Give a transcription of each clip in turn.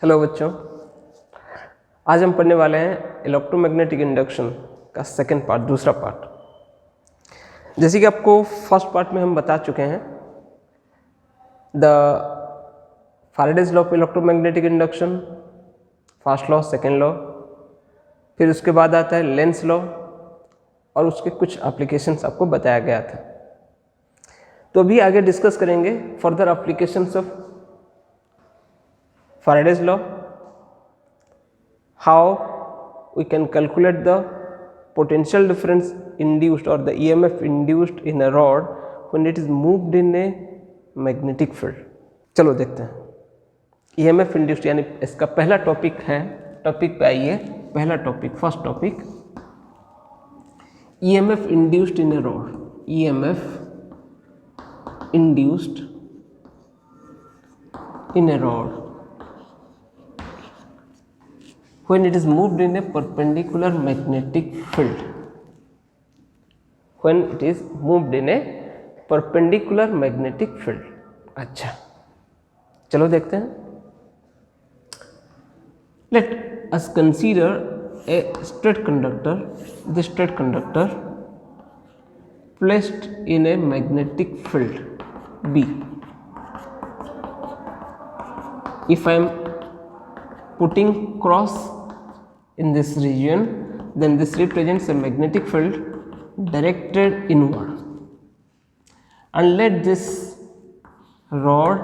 Hello बच्चों, आज हम पढ़ने वाले हैं इलेक्ट्रोमैग्नेटिक इंडक्शन का सेकंड पार्ट, दूसरा पार्ट। जैसे कि आपको फर्स्ट पार्ट में हम बता चुके हैं the Faraday's law of electromagnetic induction, first law, second law, फिर उसके बाद आता है लेंस लॉ और उसके कुछ एप्लीकेशंस आपको बताया गया था। तो अभी आगे डिस्कस करेंगे further applications of Faraday's law, how we can calculate the potential difference induced or the EMF induced in a rod when it is moved in a magnetic field। चलो देखते हैं EMF induced, यानी इसका पहला topic है। Topic पे आइए, पहला topic, first topic, EMF induced in a rod। EMF induced in a rod when it is moved in a perpendicular magnetic field। when it is moved in a perpendicular magnetic field। अच्छा, चलो देखते हैं। Let us consider a straight conductor, the straight conductor placed in a magnetic field B। If I am putting cross in this region, then this represents a magnetic field directed inward, and let this rod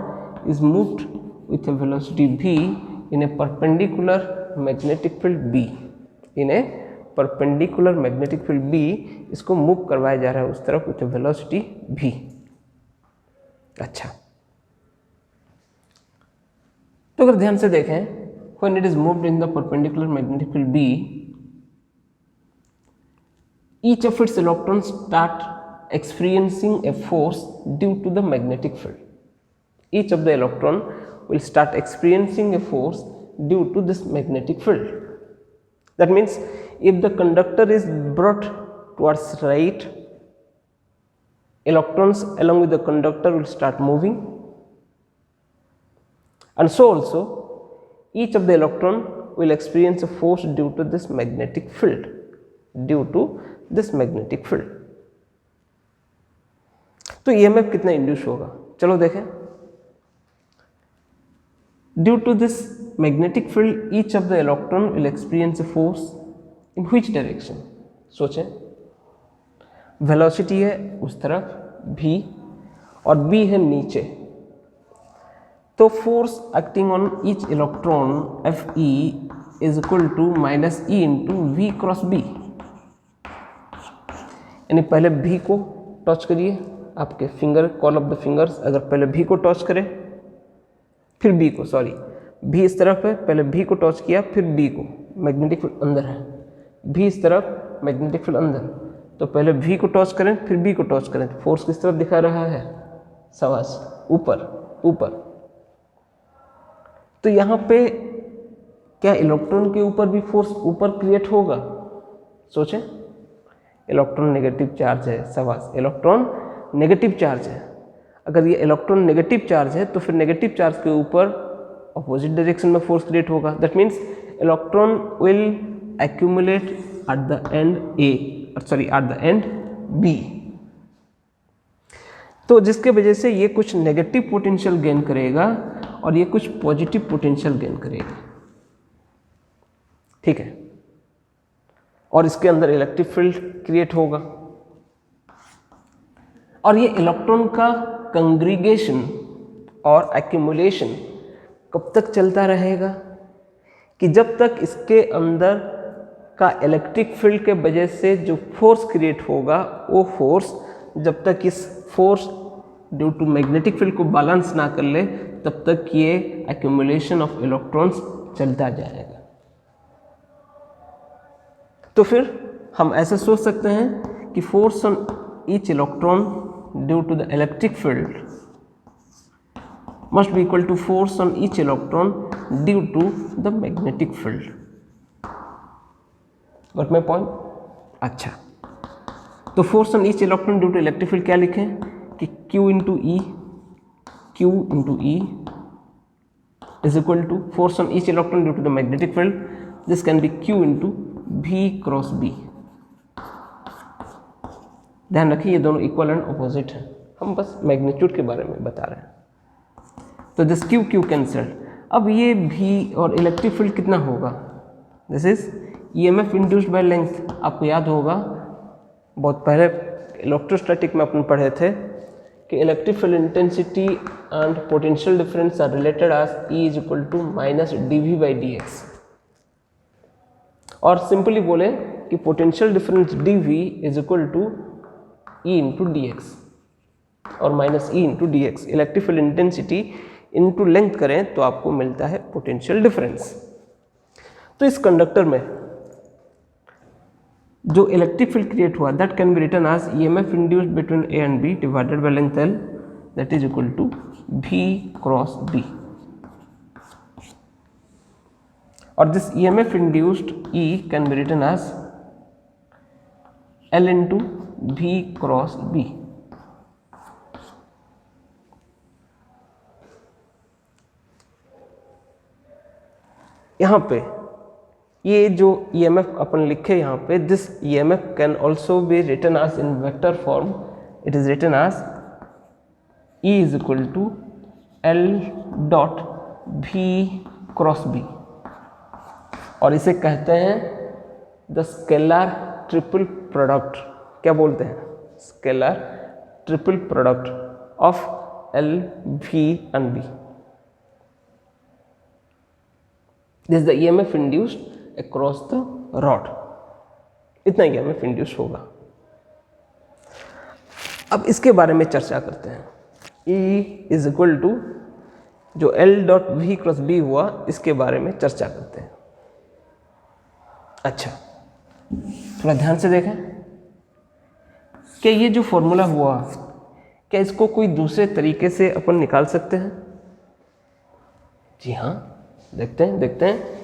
is moved with a velocity v in a perpendicular magnetic field B। in a perpendicular magnetic field B इसको move करवाया जा रहा है उस तरफ with a velocity v। अच्छा, तो अगर ध्यान से देखें, when it is moved in the perpendicular magnetic field B, each of its electrons start experiencing a force due to the magnetic field। Each of the electron will start experiencing a force due to this magnetic field। That means if the conductor is brought towards right, electrons along with the conductor will start moving, and so also each of the electron will experience a force due to this magnetic field, due to this magnetic field। तो EMF कितना induce होगा, चलो देखें। Due to this magnetic field, each of the electron will experience a force in which direction? सोचें, velocity है उस तरफ v और b है नीचे, तो force acting on each electron Fe is equal to minus E into V cross B. यानी पहले भी को टच करिए, आपके finger, curl of the fingers, अगर पहले भी को टच करें फिर बी को, सॉरी भी इस तरफ है, पहले भी को टच किया फिर बी को, मैग्नेटिक फील्ड अंदर है, भी इस तरफ, मैग्नेटिक फील्ड अंदर, तो पहले भी को टच करें फिर बी को टच करें, तो फोर्स किस तरफ दिखा रहा है, शाबाश, ऊपर ऊपर। तो यहाँ पे क्या इलेक्ट्रॉन के ऊपर भी फोर्स ऊपर क्रिएट होगा? सोचें, इलेक्ट्रॉन नेगेटिव चार्ज है, शाबाश, इलेक्ट्रॉन नेगेटिव चार्ज है। अगर ये इलेक्ट्रॉन नेगेटिव चार्ज है तो फिर नेगेटिव चार्ज के ऊपर अपोजिट डायरेक्शन में फोर्स क्रिएट होगा। That means electron will accumulate at the end A, sorry at the end B, तो जिसके वजह से ये कुछ नेगेटिव पोटेंशियल गेन करेगा और ये कुछ पॉजिटिव पोटेंशियल गेन करेगा, ठीक है, और इसके अंदर इलेक्ट्रिक फील्ड क्रिएट होगा। और ये इलेक्ट्रॉन का कंग्रीगेशन और एक्यूमुलेशन कब तक चलता रहेगा? कि जब तक इसके अंदर का इलेक्ट्रिक फील्ड के वजह से जो फोर्स क्रिएट होगा, वो फोर्स जब तक इस force due to magnetic field को बैलेंस ना कर ले, तब तक ये एक्यूमुलेशन ऑफ इलेक्ट्रॉन्स चलता जाएगा। तो फिर हम ऐसे सोच सकते हैं कि force on each electron due to the electric field must be equal to force on each electron due to the magnetic field. Got my point? अच्छा, तो force on each electron due to electric field क्या लिखें कि Q into E is equal to force on each electron due to the magnetic field. This can be Q into V cross B. ध्यान रखिए ये दोनों equal and opposite हैं, हम बस मैग्नीट्यूड के बारे में बता रहे हैं। तो दिस Q Q कैंसल्ड। अब ये V और इलेक्ट्रिक फील्ड कितना होगा, this is EMF induced by length. आपको याद होगा बहुत पहले इलेक्ट्रोस्टैटिक में अपन पढ़े थे कि electric field intensity and potential difference are related as E is equal to minus dV by dx। और सिंपली बोले कि potential difference dV is equal to E into dx और minus E into dx। Electric field intensity into length करें तो आपको मिलता है potential difference. तो इस कंडक्टर में जो इलेक्ट्रिक फील्ड क्रिएट हुआ that can be written as EMF induced between A and B divided by length L that is equal to V cross B। और this EMF induced E can be written as L into V cross B। यहाँ पे ये जो EMF अपन लिखे यहाँ पे, this EMF can also be written as in vector form. It is written as E is equal to L dot V cross B, और इसे कहते हैं द स्केलर ट्रिपल प्रोडक्ट। क्या बोलते हैं, scalar triple product of L, V and B। This the EMF induced across the rod. इतना EMF induce होगा। अब इसके बारे में चर्चा करते हैं। E इज इक्वल टू जो L dot V cross B हुआ, इसके बारे में चर्चा करते हैं। अच्छा, थोड़ा ध्यान से देखें, क्या ये जो फॉर्मूला हुआ, क्या इसको कोई दूसरे तरीके से अपन निकाल सकते हैं? जी हाँ, देखते हैं।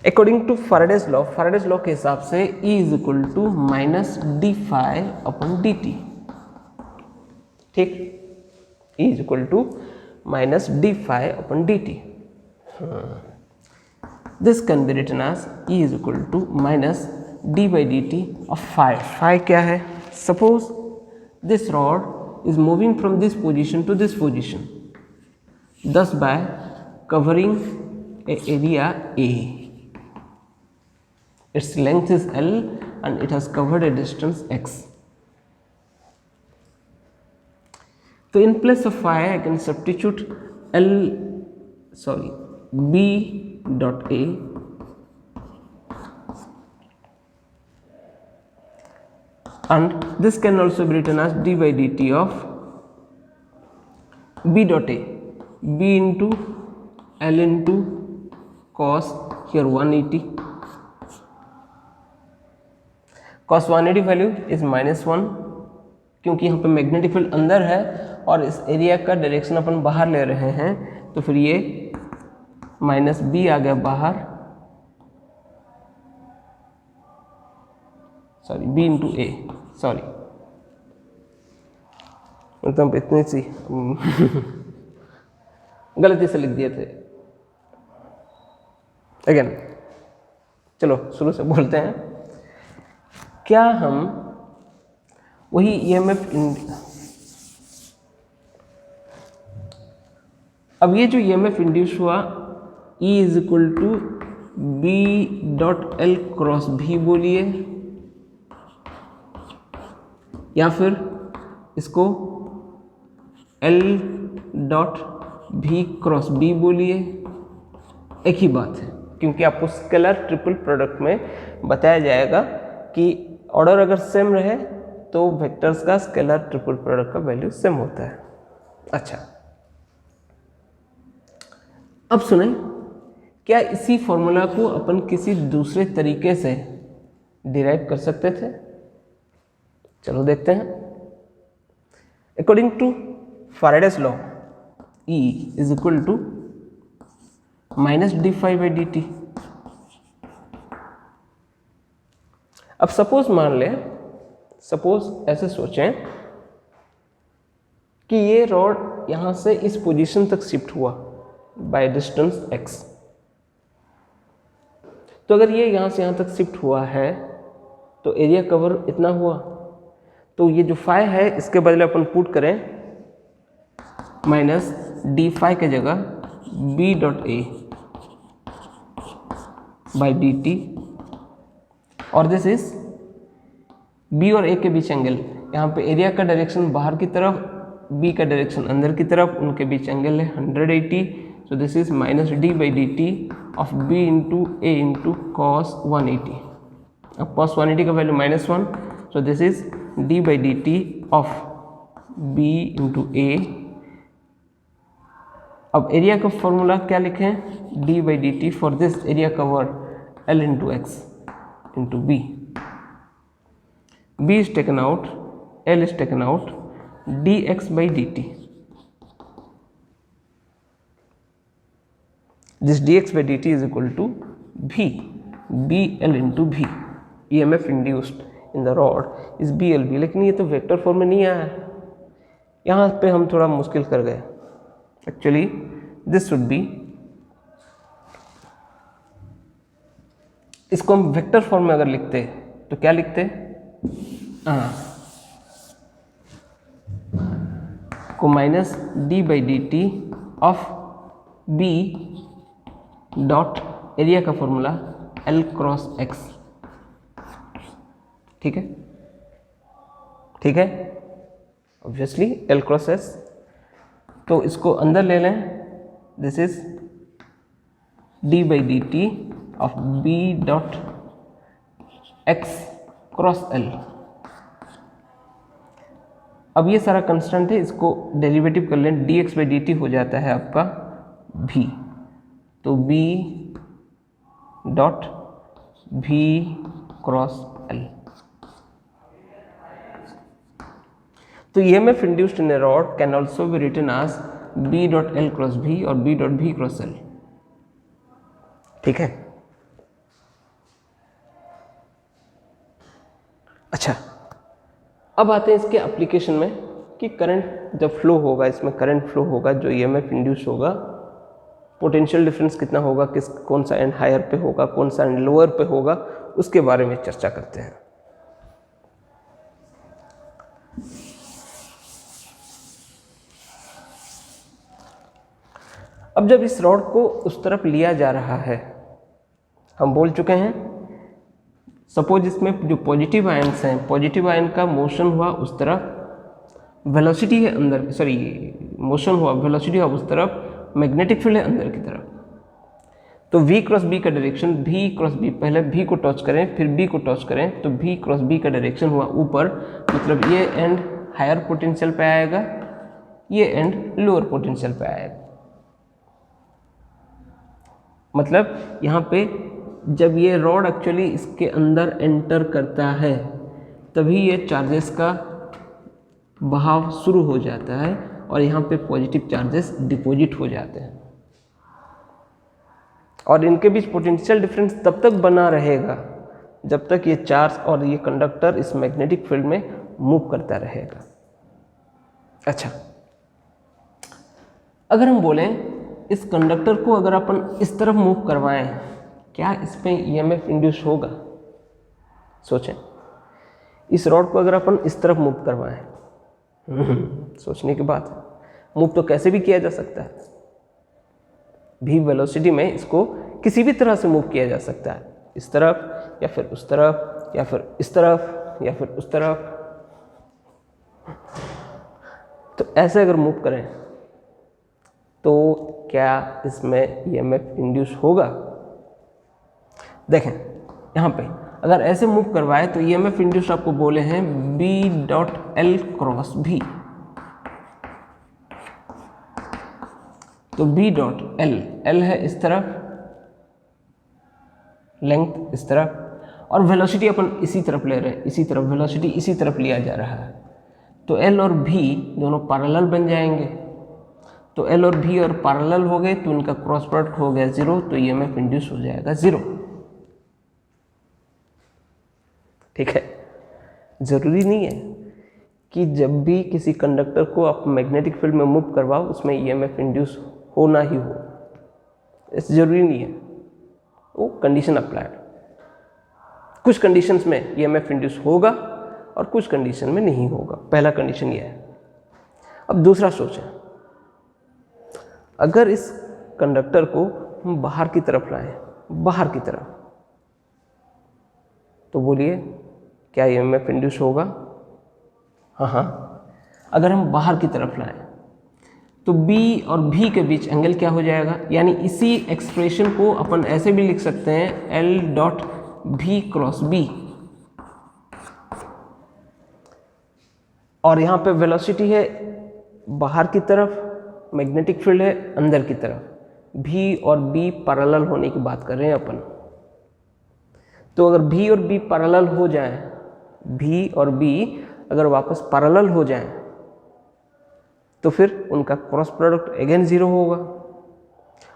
अकॉर्डिंग टू फैराडेज लॉ के हिसाब से E is equal to minus D phi upon D T. ठीक, E is equal to minus D phi upon D T. This can be written as E is equal to minus D by D T of phi. Phi क्या है? Suppose this rod is moving from this position to this position, thus by covering a area A. Its length is L and it has covered a distance x. So in place of phi I can substitute B dot A and this can also be written as d by dt of B dot A, B into L into cos here 180, cos 180 value is -1, क्योंकि यहाँ पे magnetic field अंदर है और इस area का direction अपन बाहर ले रहे हैं, तो फिर ये -b आ गया बाहर, b इंटू ए, मतलब इतनी सी गलती से लिख दिए थे। अगेन चलो शुरू से बोलते हैं। क्या हम वही EMF अब ये जो EMF इंड्यूस हुआ E is equal to B dot L cross V बोलिए, या फिर इसको L dot V cross B बोलिए, एक ही बात है, क्योंकि आपको स्केलर ट्रिपल प्रोडक्ट में बताया जाएगा कि ऑर्डर अगर सेम रहे तो वेक्टर्स का स्केलर ट्रिपल प्रोडक्ट का वैल्यू सेम होता है। अच्छा, अब सुने, क्या इसी फॉर्मूला को अपन किसी दूसरे तरीके से डिराइव कर सकते थे? चलो देखते हैं। According to Faraday's law E is equal to minus D phi by D T. अब सपोज मान लें, सपोज ऐसे सोचें कि ये रॉड यहाँ से इस पोजीशन तक शिफ्ट हुआ बाय डिस्टेंस x। तो अगर ये यहाँ से यहाँ तक शिफ्ट हुआ है तो एरिया कवर इतना हुआ। तो ये जो फाई है इसके बदले अपन पुट करें माइनस डी फाई के जगह B dot A by D T, और दिस इज बी और ए के बीच एंगल। यहाँ पे एरिया का डायरेक्शन बाहर की तरफ, बी का डायरेक्शन अंदर की तरफ, उनके बीच एंगल है 180। So this is minus D by D T of B into A into cos 180। अब कॉस 180 का value -1, so this is d by D T of B into A. अब एरिया का फॉर्मूला क्या लिखें, d by D t for this area cover L into x into B. B is taken out, L is taken out, d x by D T. This D x by D T is equal to B B L into B. E M F induced in the rod is B L B. लेकिन ये तो vector form में नहीं आया है, यहाँ पे हम थोड़ा मुश्किल कर गए। Actually, this should be, इसको हम वेक्टर फॉर्म में अगर लिखते तो क्या लिखते, को minus D by D T of B dot area का फॉर्मूला एल क्रॉस एक्स। ठीक है, ठीक है, ऑब्वियसली एल क्रॉस एस। तो इसको अंदर ले लें, this is d by D T of B dot x cross L. अब ये सारा कंस्टेंट है, इसको डेरिवेटिव कर लें, d x by D t हो जाता है आपका भी। तो बी डॉट भी क्रॉस एल। तो EMF induced in a rod can also be written as B dot L cross V और B dot V cross L। ठीक है, अच्छा अब आते हैं इसके एप्लीकेशन में कि करंट जब फ्लो होगा, इसमें करंट फ्लो होगा, जो EMF इंड्यूस होगा, पोटेंशियल डिफरेंस कितना होगा, कौन सा एंड हायर पे होगा, कौन सा एंड लोअर पे होगा, उसके बारे में चर्चा करते हैं। अब जब इस रॉड को उस तरफ लिया जा रहा है, हम बोल चुके हैं, सपोज इसमें जो पॉजिटिव आयन्स हैं, पॉजिटिव आयन का मोशन हुआ उस तरफ, वेलोसिटी है अंदर, सॉरी मोशन हुआ, वेलोसिटी हुआ उस तरफ, मैग्नेटिक फील्ड है अंदर की तरफ। तो V क्रॉस B का डायरेक्शन, V क्रॉस B, पहले V को टच करें फिर B को टच करें, तो V क्रॉस B का डायरेक्शन हुआ ऊपर, मतलब ये एंड हायर पोटेंशियल पे आएगा, ये एंड लोअर पोटेंशियल पे आएगा। मतलब यहाँ पे जब ये रॉड एक्चुअली इसके अंदर एंटर करता है तभी ये चार्जेस का बहाव शुरू हो जाता है और यहाँ पे पॉजिटिव चार्जेस डिपॉजिट हो जाते हैं, और इनके बीच पोटेंशियल डिफरेंस तब तक बना रहेगा जब तक ये चार्ज और ये कंडक्टर इस मैग्नेटिक फील्ड में मूव करता रहेगा। अच्छा, अगर हम बोलें इस कंडक्टर को अगर अपन इस तरफ मूव करवाएं, क्या इसमें EMF इंड्यूस होगा? सोचें, इस रॉड को अगर अपन इस तरफ मूव करवाएं, सोचने की बात है। मूव तो कैसे भी किया जा सकता है, भी वेलोसिटी में इसको किसी भी तरह से मूव किया जा सकता है, इस तरफ या फिर उस तरफ या फिर इस तरफ या फिर उस तरफ। तो ऐसे अगर मूव करें तो क्या इसमें EMF इंड्यूस होगा? देखें यहाँ पे अगर ऐसे मूव करवाए तो EMF इंड्यूस आपको बोले हैं B dot L cross V। तो B डॉट L है इस तरफ, लेंथ इस तरफ, और वेलोसिटी अपन इसी तरफ ले रहे हैं, इसी तरफ वेलोसिटी इसी तरफ लिया जा रहा है। तो L और V दोनों पैरेलल बन जाएंगे। तो L और V और पैरेलल हो गए तो उनका क्रॉस प्रोडक्ट हो गया 0, तो EMF इंड्यूस हो जाएगा 0। ठीक है, जरूरी नहीं है कि जब भी किसी कंडक्टर को आप मैग्नेटिक फील्ड में मूव करवाओ उसमें ईएमएफ इंड्यूस होना ही हो, ऐसा जरूरी नहीं है, वो कंडीशन अप्लाइड। कुछ कंडीशंस में ईएमएफ इंड्यूस होगा और कुछ कंडीशन में नहीं होगा, पहला कंडीशन ये है। अब दूसरा सोचें, अगर इस कंडक्टर को हम बाहर की तरफ लाएं, बाहर की तरफ, तो बोलिए क्या ईएमएफ इंड्यूस होगा? हाँ, अगर हम बाहर की तरफ लाएं तो B और V के बीच एंगल क्या हो जाएगा? यानी इसी एक्सप्रेशन को अपन ऐसे भी लिख सकते हैं L dot V cross B, और यहाँ पे वेलोसिटी है बाहर की तरफ, मैग्नेटिक फील्ड है अंदर की तरफ। V और B पैरेलल होने की बात कर रहे हैं अपन। तो अगर V और B पैरेलल हो जाए, V और B अगर वापस पैरेलल हो जाए तो फिर उनका क्रॉस प्रोडक्ट अगेन जीरो होगा,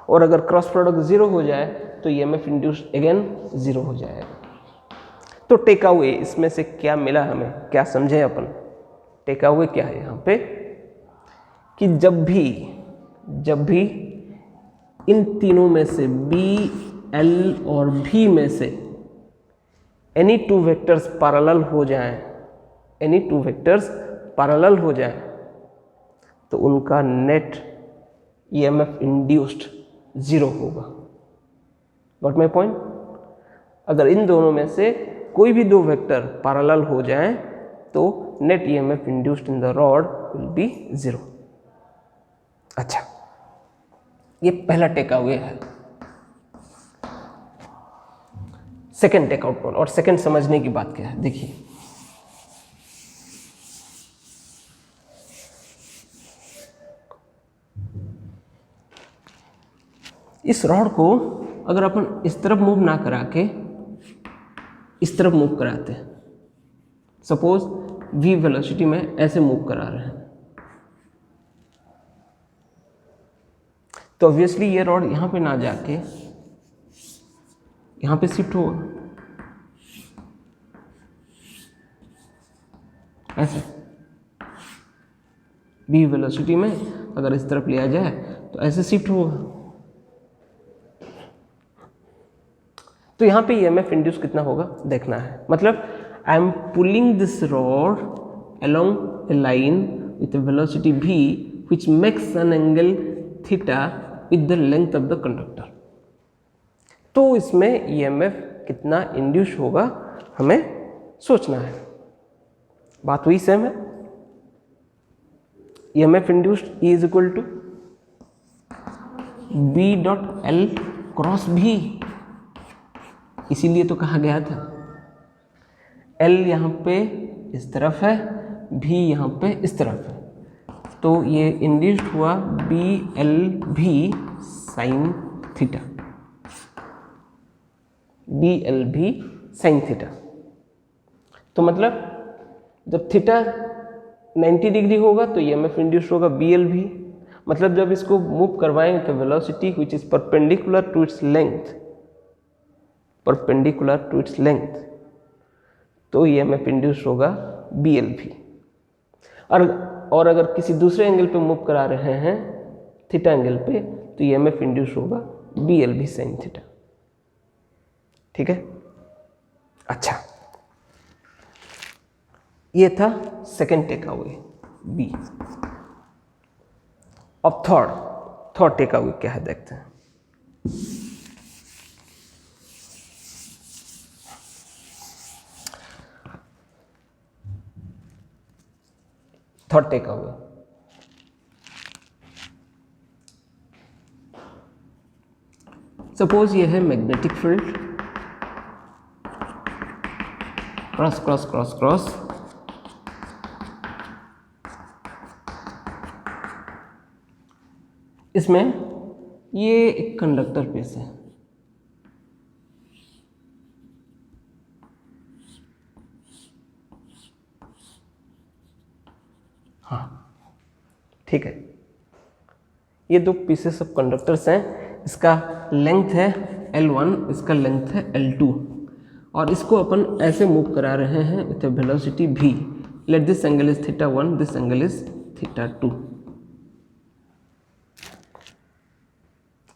और अगर क्रॉस प्रोडक्ट जीरो हो जाए तो ईएमएफ इंड्यूस अगेन जीरो हो जाएगा। तो टेक अवे इसमें से क्या मिला हमें, क्या समझे अपन? टेक अवे क्या है यहाँ पे कि जब भी इन तीनों में से B, L और V में से एनी टू वेक्टर्स पैरेलल हो जाएं, एनी टू वेक्टर्स पैरेलल हो जाएं, तो उनका नेट ईएमएफ इंड्यूस्ड जीरो होगा। Got my point? अगर इन दोनों में से कोई भी दो वेक्टर पैरेलल हो जाएं तो net EMF induced in the rod will be zero. अच्छा, ये पहला टेक अवे है। सेकंड टेक आउट और सेकंड समझने की बात क्या है, देखिए इस रॉड को अगर अपन इस तरफ मूव ना करा के इस तरफ मूव कराते हैं, सपोज v वेलोसिटी में ऐसे मूव करा रहे हैं, तो ऑब्वियसली ये रॉड यहाँ पे ना जाके यहाँ पे शिफ्ट होगा ऐसे। v वेलोसिटी में अगर इस तरफ लिया जाए तो ऐसे शिफ्ट होगा। तो यहाँ पे ईएमएफ इंड्यूस कितना होगा देखना है। मतलब I am pulling this rod along A line with velocity v which makes an angle theta with the length of the conductor। तो इसमें ईएमएफ कितना इंड्यूस होगा हमें सोचना है। बात वही सेम है, EMF induced is equal to B dot L cross V, इसीलिए तो कहा गया था L यहाँ पे इस तरफ है, V यहाँ पे इस तरफ है, तो ये इंड्यूस्ड हुआ BLV sine theta, BLV sine theta. तो मतलब जब थीटा 90 डिग्री होगा तो ईएमएफ इंड्यूस्ड होगा BLV। मतलब जब इसको मूव करवाएंगे तो velocity which is perpendicular to its length, perpendicular to its length, तो ईएमएफ इंड्यूस होगा BLV। और अगर किसी दूसरे एंगल पे मूव करा रहे हैं थीटा एंगल पे तो ईएमएफ इंड्यूस होगा BLV साइन थीटा। ठीक है, अच्छा ये था सेकेंड टेक अवे B। अब थर्ड टेक अवे क्या है देखते हैं। थर्ड टेक अवे, सपोज ये है magnetic field, cross cross cross cross, इसमें ये एक कंडक्टर पीस है, हाँ ठीक है, ये दो पीसेस ऑफ कंडक्टर्स हैं, इसका लेंथ है L1, इसका लेंथ है L2, और इसको अपन ऐसे मूव करा रहे हैं with velocity v, let this angle is θ1, this angle is θ2।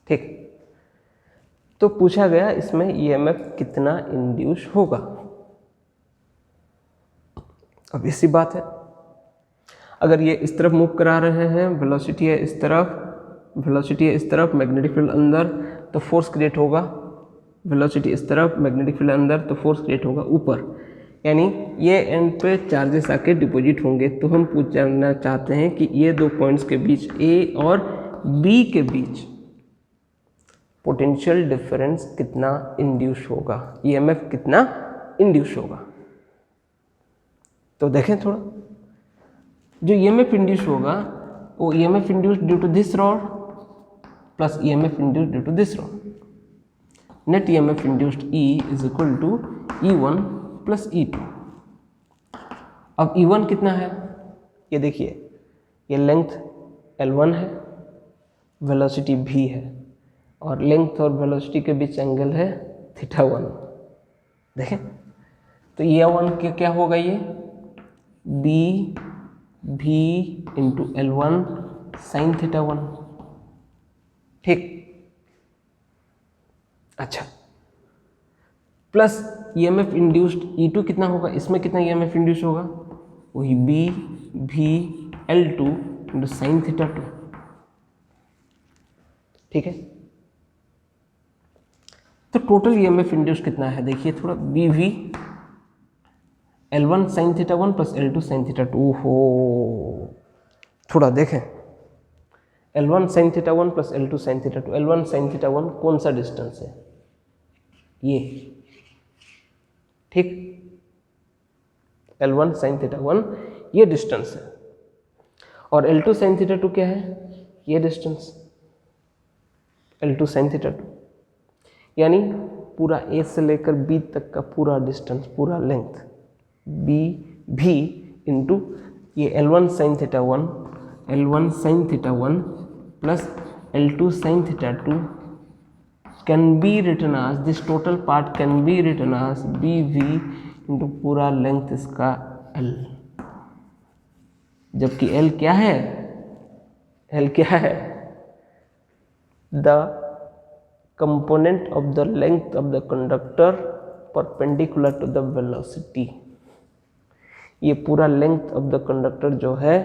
ठीक, तो पूछा गया इसमें ईएमएफ कितना इंड्यूस होगा। अब इसी बात है, अगर ये इस तरफ मूव करा रहे हैं, वेलोसिटी है इस तरफ, वेलोसिटी है इस तरफ, मैग्नेटिक फील्ड अंदर, तो फोर्स क्रिएट होगा। वेलोसिटी इस तरफ, मैग्नेटिक फील्ड अंदर, तो फोर्स क्रिएट होगा ऊपर। यानी ये एंड पे चार्जेस आके डिपॉजिट होंगे। तो हम पूछ जानना चाहते हैं कि ये दो पॉइंट्स के बीच ए और बी के बीच पोटेंशियल डिफरेंस कितना इंड्यूस होगा, ईएमएफ कितना इंड्यूस होगा। तो देखें थोड़ा, जो ईएमएफ इंड्यूस होगा वो EMF induced due to this rod plus EMF induced due to this rod. Net EMF induced E is equal to E1 plus E2। अब E1 कितना है, ये देखिए, ये लेंथ L1 है, वेलोसिटी v है, और लेंथ और वेलोसिटी के बीच एंगल है θ1। देखें तो E1 क्या होगा, ये BV इंटू L1 साइन θ1। ठीक, अच्छा, प्लस ईएमएफ इंड्यूस्ड E2 कितना होगा, इसमें कितना ईएमएफ इंड्यूस होगा, वही BV L2 इंटू साइन θ2। ठीक है, तो टोटल ईएमएफ इंड्यूस कितना है, देखिए थोड़ा, BV L1 साइन θ1 प्लस L2 साइन θ2। हो, थोड़ा देखें, L1 साइन θ1 प्लस L2 साइन θ2। L1 साइन θ1 कौन सा डिस्टेंस है, ये, ठीक, L1 साइन θ1 ये डिस्टेंस है, और L2 साइन θ2 क्या है, ये डिस्टेंस L2 साइन θ2। यानी पूरा A से लेकर B तक का पूरा डिस्टेंस, पूरा लेंथ BV इंटू ये L1 साइन θ1, L1 साइन θ1 प्लस L2 sine θ2 can be written as, this total part can be written as BV into पूरा लेंथ इसका L। जबकि L क्या है, L क्या है, the component of the length of the conductor perpendicular to the velocity। ये पूरा length of the conductor जो है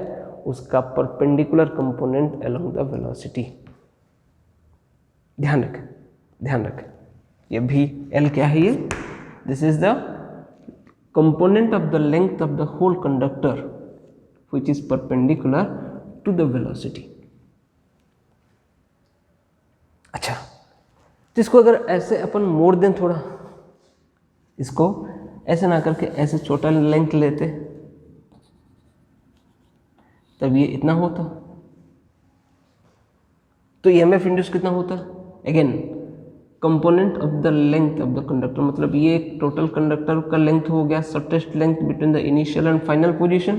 उसका perpendicular component along the velocity. ध्यान रखें, ध्यान रखें, ये भी L क्या है, ये this is the component of the length of the whole conductor which is perpendicular to the velocity. अच्छा, तो इसको अगर ऐसे अपन मोड़ दें थोड़ा, इसको ऐसे ना करके ऐसे छोटा लेंथ लेते, तब ये इतना होता, तो ईएमएफ इंड्यूस कितना होता, again component of the length of the conductor, मतलब ये टोटल कंडक्टर का लेंथ हो गया, shortest length between the initial and final position,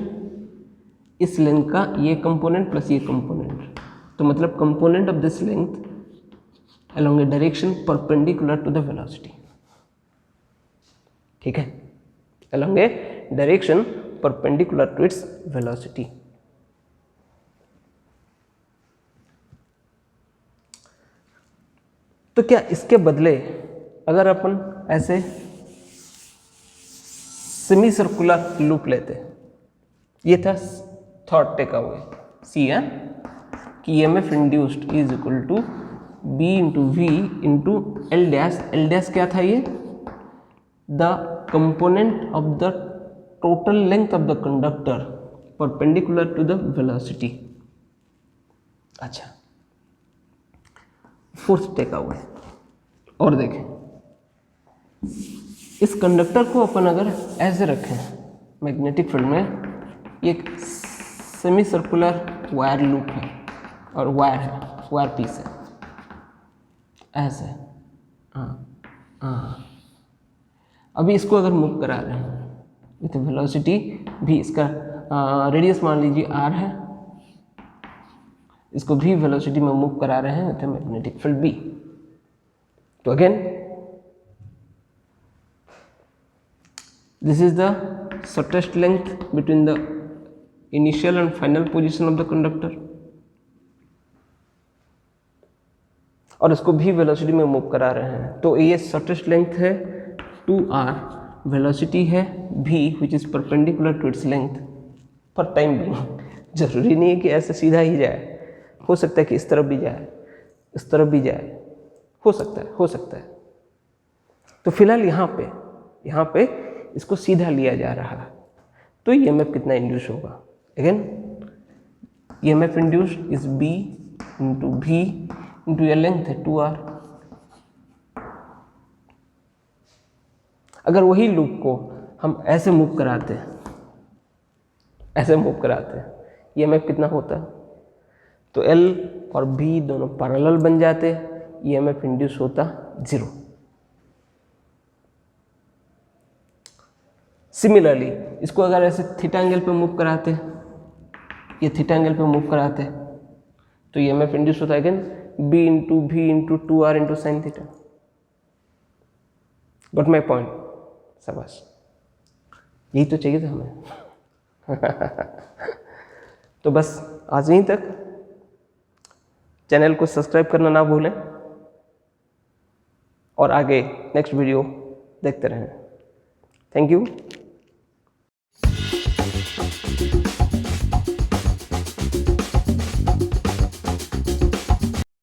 इस लेंथ का ये कंपोनेंट प्लस ये कंपोनेंट, तो मतलब component of this length along a direction perpendicular to the velocity। ठीक है, along a direction perpendicular to its velocity। तो क्या इसके बदले अगर अपन ऐसे सेमी सर्कुलर लूप लेते, ये था थर्ड टेक अवे, सी है कि EMF induced is equal to B into V into L dash. L dash क्या था, ये the component of the total length of the conductor perpendicular to the velocity. अच्छा, fourth take away, और देखें, इस conductor को अपन अगर ऐसे रखें मैग्नेटिक फील्ड में, ये सेमी सर्कुलर वायर लूप है और वायर है, वायर पीस है, ऐसे, हाँ, अभी इसको अगर मूव करा रहे हैं विथ वेलोसिटी भी, इसका रेडियस मान लीजिए r है, इसको भी वेलोसिटी में मूव करा रहे हैं विथ मैग्नेटिक फील्ड B। तो again this is the shortest length between the initial and final position of the conductor, और इसको भी वेलोसिटी में मूव करा रहे हैं। तो ये शॉर्टेस्ट लेंथ है 2r, वेलोसिटी है v which is perpendicular to its length for time being. जरूरी नहीं है कि ऐसे सीधा ही जाए, हो सकता है कि इस तरफ भी जाए, इस तरफ भी जाए, हो सकता है। तो फिलहाल यहाँ पे इसको सीधा लिया जा रहा है। तो ईएमएफ कितना इंड्यूस होगा? Again EMF induced is b into v into ये लेंथ है 2r। अगर वही लूप को हम ऐसे मूव कराते ईएमएफ कितना होता? तो L और B दोनों पैरेलल बन जाते, ईएमएफ इंड्यूस होता 0। सिमिलरली इसको अगर ऐसे थीटा एंगल पे मूव कराते, ये थीटा एंगल पे मूव कराते, तो ईएमएफ इंड्यूस होता है again B into V into 2R into sine theta. Got my point? शाबाश, यही तो चाहिए था हमें। तो बस आज यहीं तक। चैनल को सब्सक्राइब करना ना भूलें और आगे नेक्स्ट वीडियो देखते रहें। Thank you.